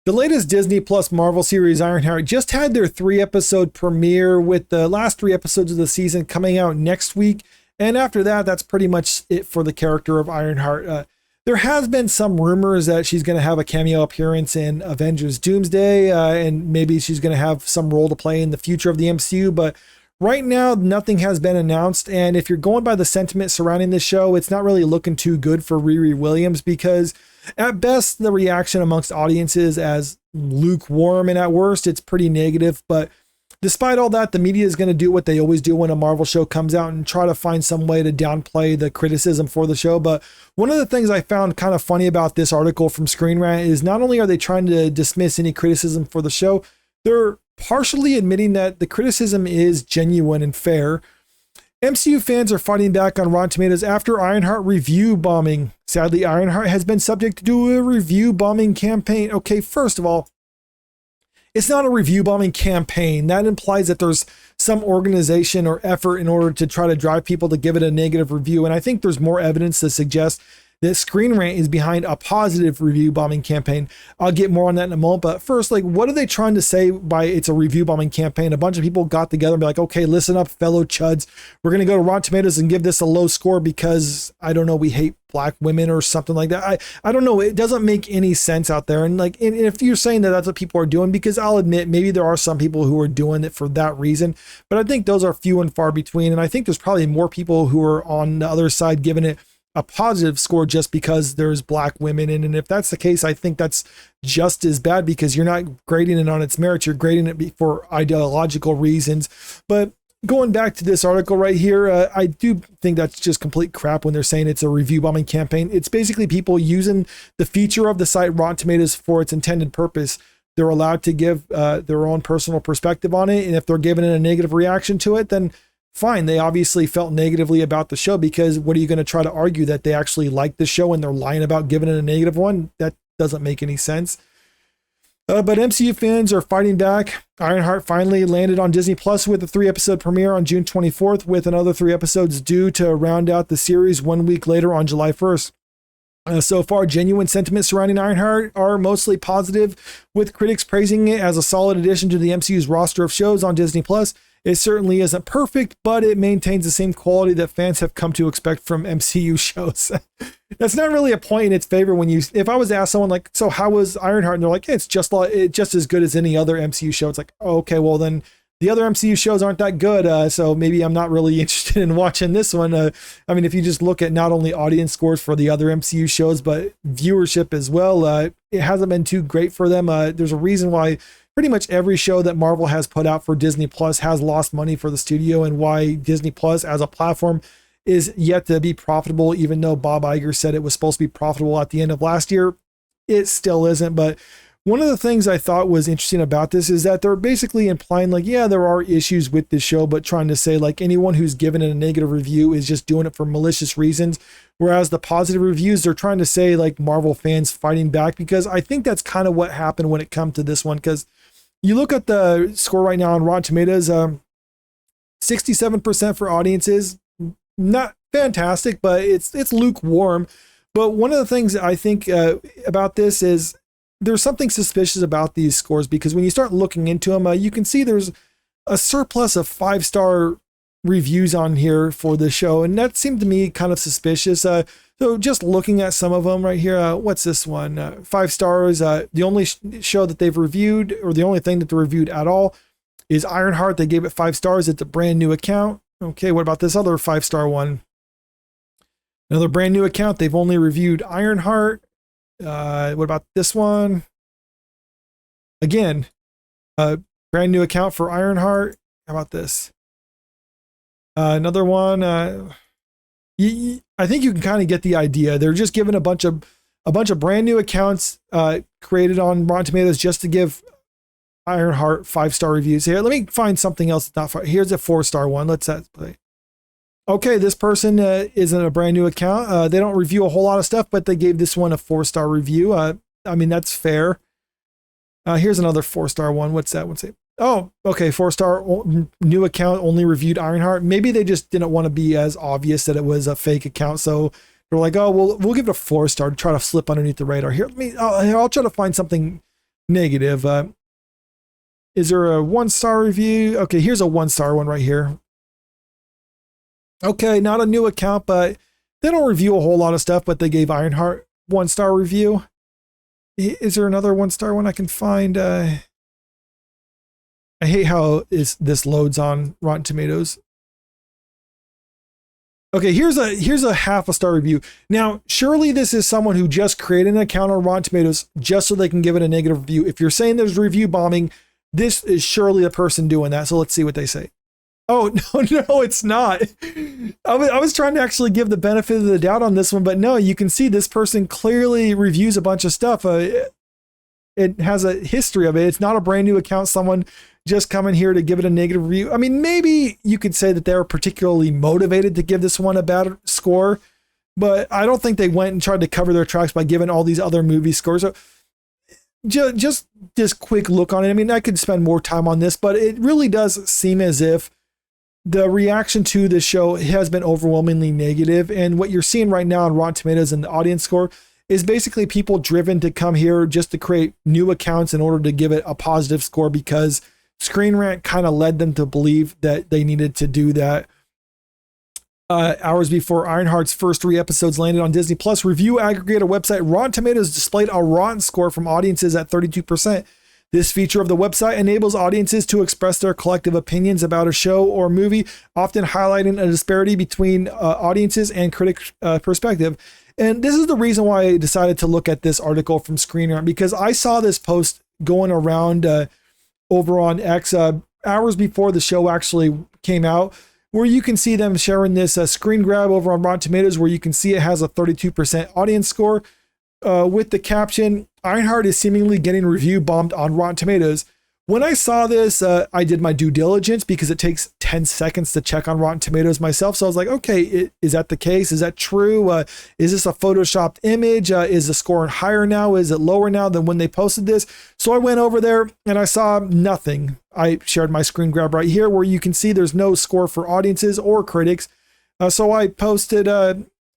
The latest Disney Plus Marvel series, Ironheart, just had their 3-episode premiere, with the last 3 episodes of the season coming out next week. And after that, that's pretty much it for the character of Ironheart. There has been some rumors that she's going to have a cameo appearance in Avengers Doomsday, and maybe she's going to have some role to play in the future of the MCU. But right now, nothing has been announced. And if you're going by the sentiment surrounding this show, it's not really looking too good for Riri Williams, because at best, the reaction amongst audiences as lukewarm, and at worst, it's pretty negative. But despite all that, the media is going to do what they always do when a Marvel show comes out and try to find some way to downplay the criticism for the show. But one of the things I found kind of funny about this article from Screen Rant is not only are they trying to dismiss any criticism for the show, they're partially admitting that the criticism is genuine and fair. MCU fans are fighting back on Rotten Tomatoes after Ironheart review bombing. Sadly, Ironheart has been subject to a review bombing campaign. Okay, first of all, it's not a review bombing campaign. That implies that there's some organization or effort in order to try to drive people to give it a negative review. And I think there's more evidence to suggest that Screen Rant is behind a positive review bombing campaign. I'll get more on that in a moment. But first, what are they trying to say by it's a review bombing campaign? A bunch of people got together and be like, okay, listen up, fellow chuds. We're going to go to Rotten Tomatoes and give this a low score because, I don't know, we hate black women or something like that. I don't know. It doesn't make any sense out there. And and if you're saying that that's what people are doing, because I'll admit, maybe there are some people who are doing it for that reason, but I think those are few and far between. And I think there's probably more people who are on the other side giving it a positive score just because there's black women in. And if that's the case, I think that's just as bad, because you're not grading it on its merits. You're grading it for ideological reasons. But going back to this article right here, I do think that's just complete crap when they're saying it's a review bombing campaign. It's basically people using the feature of the site Rotten Tomatoes for its intended purpose. They're allowed to give their own personal perspective on it. And if they're giving it a negative reaction to it, then fine. They obviously felt negatively about the show, because what are you going to try to argue that they actually like the show and they're lying about giving it a negative one? That doesn't make any sense. But MCU fans are fighting back. Ironheart finally landed on Disney Plus with a 3-episode premiere on June 24th, with another 3 episodes due to round out the series 1 week later on July 1st. So far, genuine sentiment surrounding Ironheart are mostly positive, with critics praising it as a solid addition to the MCU's roster of shows on Disney Plus. It certainly isn't perfect, but it maintains the same quality that fans have come to expect from MCU shows. That's not really a point in its favor if I was to ask someone so how was Ironheart? And they're like, hey, it's just as good as any other MCU show. It's like, oh, okay, well then the other MCU shows aren't that good. So maybe I'm not really interested in watching this one. If you just look at not only audience scores for the other MCU shows, but viewership as well, it hasn't been too great for them. There's a reason why pretty much every show that Marvel has put out for Disney Plus has lost money for the studio, and why Disney Plus as a platform is yet to be profitable, even though Bob Iger said it was supposed to be profitable at the end of last year. It still isn't. But one of the things I thought was interesting about this is that they're basically implying there are issues with this show, but trying to say anyone who's given it a negative review is just doing it for malicious reasons. Whereas the positive reviews, they're trying to say Marvel fans fighting back, because I think that's kind of what happened when it comes to this one. Because you look at the score right now on Rotten Tomatoes, 67% for audiences, not fantastic, but it's lukewarm. But one of the things I think about this is there's something suspicious about these scores, because when you start looking into them, you can see there's a surplus of 5-star reviews on here for the show, and that seemed to me kind of suspicious. So just looking at some of them right here, what's this one? 5 stars. The only show that they've reviewed, or the only thing that they reviewed at all, is Ironheart. They gave it 5 stars. It's a brand new account. Okay, what about this other 5-star one? Another brand new account. They've only reviewed Ironheart. What about this one? Again, brand new account for Ironheart. How about this? Another one. I think you can kind of get the idea. They're just giving a bunch of brand new accounts created on Rotten Tomatoes just to give Ironheart 5-star reviews. Here, let me find something else that's not far. Here's a 4-star one. Let's play. Okay, this person isn't a brand new account. They don't review a whole lot of stuff, but they gave this one a 4-star review. That's fair. Here's another 4-star one. What's that one say? Oh, okay. 4-star new account, only reviewed Ironheart. Maybe they just didn't want to be as obvious that it was a fake account. So they're like, oh, we'll give it a 4-star to try to slip underneath the radar. Here, I'll try to find something negative. Is there a 1-star review? Okay, here's a 1-star one right here. Okay, not a new account, but they don't review a whole lot of stuff, but they gave Ironheart 1-star review. Is there another 1-star one I can find? I hate how this loads on Rotten Tomatoes. Okay, here's a half a star review. Now, surely this is someone who just created an account on Rotten Tomatoes just so they can give it a negative review. If you're saying there's review bombing, this is surely a person doing that. So let's see what they say. Oh, no, it's not. I was trying to actually give the benefit of the doubt on this one, but no, you can see this person clearly reviews a bunch of stuff. It has a history of it. It's not a brand new account, someone just coming here to give it a negative review. I mean, maybe you could say that they're particularly motivated to give this one a bad score, but I don't think they went and tried to cover their tracks by giving all these other movie scores. So just this quick look on it. I mean, I could spend more time on this, but it really does seem as if the reaction to this show has been overwhelmingly negative. And what you're seeing right now on Rotten Tomatoes and the audience score is basically people driven to come here just to create new accounts in order to give it a positive score because Screen Rant kind of led them to believe that they needed to do that. Hours before Ironheart's first 3 episodes landed on Disney Plus, review aggregator website Rotten Tomatoes displayed a rotten score from audiences at 32%. This feature of the website enables audiences to express their collective opinions about a show or movie, often highlighting a disparity between audiences and critic perspective. And this is the reason why I decided to look at this article from Screen Rant, because I saw this post going around over on X hours before the show actually came out, where you can see them sharing this screen grab over on Rotten Tomatoes, where you can see it has a 32% audience score with the caption, Ironheart is seemingly getting review bombed on Rotten Tomatoes. When I saw this, I did my due diligence because it takes 10 seconds to check on Rotten Tomatoes myself. So I was like, okay, is that the case? Is that true? Is this a photoshopped image? Is the score higher now? Is it lower now than when they posted this? So I went over there and I saw nothing. I shared my screen grab right here where you can see there's no score for audiences or critics. So I posted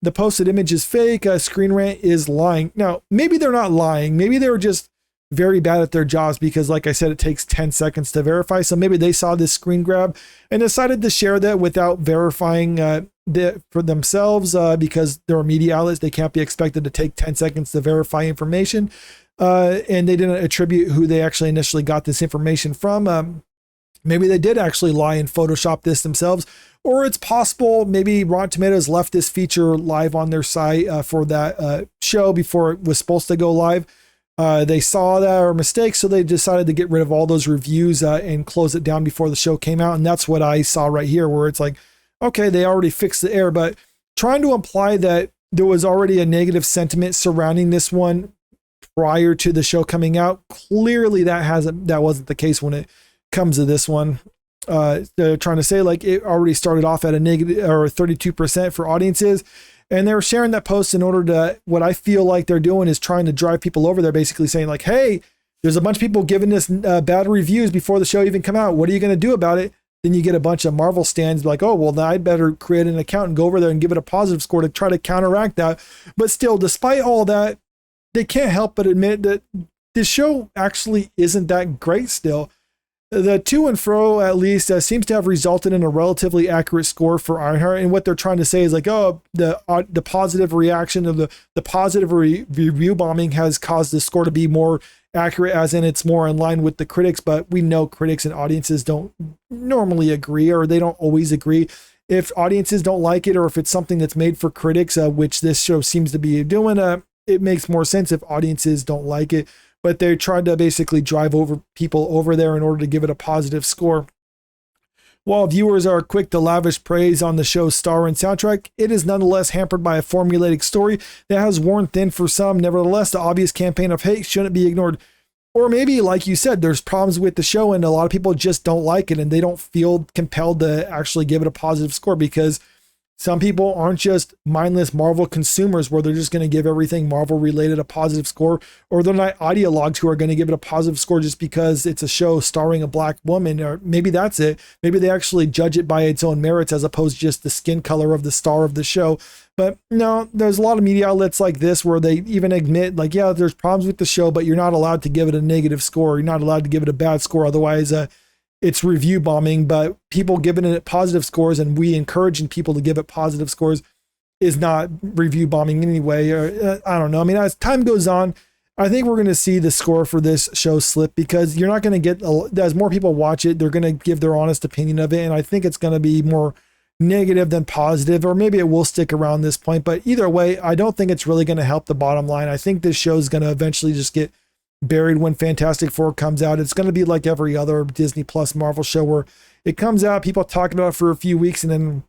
the posted image is fake. Screen Rant is lying. Now, maybe they're not lying. Maybe they were just very bad at their jobs because, like I said, it takes 10 seconds to verify. So maybe they saw this screen grab and decided to share that without verifying for themselves because they're a media outlets. They can't be expected to take 10 seconds to verify information. And they didn't attribute who they actually initially got this information from. Maybe they did actually lie and Photoshop this themselves, or it's possible maybe Rotten Tomatoes left this feature live on their site for that show before it was supposed to go live. They saw that or mistake, so they decided to get rid of all those reviews and close it down before the show came out. And that's what I saw right here, where it's like, okay, they already fixed the error, but trying to imply that there was already a negative sentiment surrounding this one prior to the show coming out, clearly that wasn't the case when it comes to this one. They're trying to say like it already started off at a negative or 32% for audiences, and they're sharing that post in order to, what I feel like they're doing is trying to drive people over there, basically saying like, hey, there's a bunch of people giving this bad reviews before the show even come out. What are you going to do about it? Then you get a bunch of Marvel stands like, oh, well, I'd better create an account and go over there and give it a positive score to try to counteract that. But still, despite all that, they can't help but admit that this show actually isn't that great still. The to and fro, at least, seems to have resulted in a relatively accurate score for Ironheart. And what they're trying to say is like, oh, the positive reaction of the positive review bombing has caused the score to be more accurate, as in it's more in line with the critics. But we know critics and audiences don't normally agree, or they don't always agree. If audiences don't like it, or if it's something that's made for critics, which this show seems to be doing, it makes more sense if audiences don't like it. But they tried to basically drive over people over there in order to give it a positive score. While viewers are quick to lavish praise on the show's star and soundtrack, it is nonetheless hampered by a formulaic story that has worn thin for some. Nevertheless, the obvious campaign of hate shouldn't be ignored. Or maybe, like you said, there's problems with the show and a lot of people just don't like it and they don't feel compelled to actually give it a positive score because Some people aren't just mindless Marvel consumers where they're just going to give everything Marvel related a positive score, or they're not ideologues who are going to give it a positive score just because it's a show starring a black woman, or maybe that's it. Maybe they actually judge it by its own merits as opposed to just the skin color of the star of the show. But no, there's a lot of media outlets like this where they even admit, like, yeah, there's problems with the show, but you're not allowed to give it a negative score. You're not allowed to give it a bad score. Otherwise, it's review bombing. But people giving it positive scores and we encouraging people to give it positive scores is not review bombing anyway. Or, I don't know. I mean, as time goes on, I think we're going to see the score for this show slip because you're not going to get, as more people watch it, they're going to give their honest opinion of it. And I think it's going to be more negative than positive, or maybe it will stick around this point. But either way, I don't think it's really going to help the bottom line. I think this show is going to eventually just get buried when Fantastic Four comes out. It's going to be like every other Disney Plus Marvel show where it comes out, people talk about it for a few weeks, and then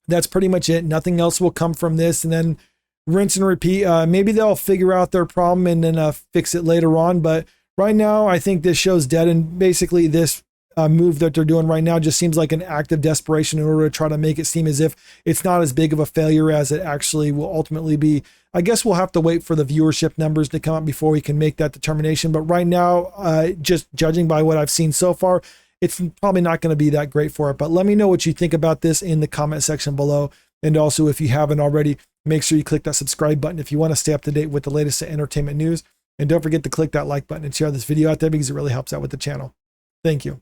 that's pretty much it. Nothing else will come from this, and then rinse and repeat. Maybe they'll figure out their problem and then fix it later on. But right now, I think this show's dead, and basically this move that they're doing right now just seems like an act of desperation in order to try to make it seem as if it's not as big of a failure as it actually will ultimately be. I guess we'll have to wait for the viewership numbers to come out before we can make that determination. But right now, just judging by what I've seen so far, it's probably not going to be that great for it. But let me know what you think about this in the comment section below. And also, if you haven't already, make sure you click that subscribe button if you want to stay up to date with the latest entertainment news. And don't forget to click that like button and share this video out there because it really helps out with the channel. Thank you.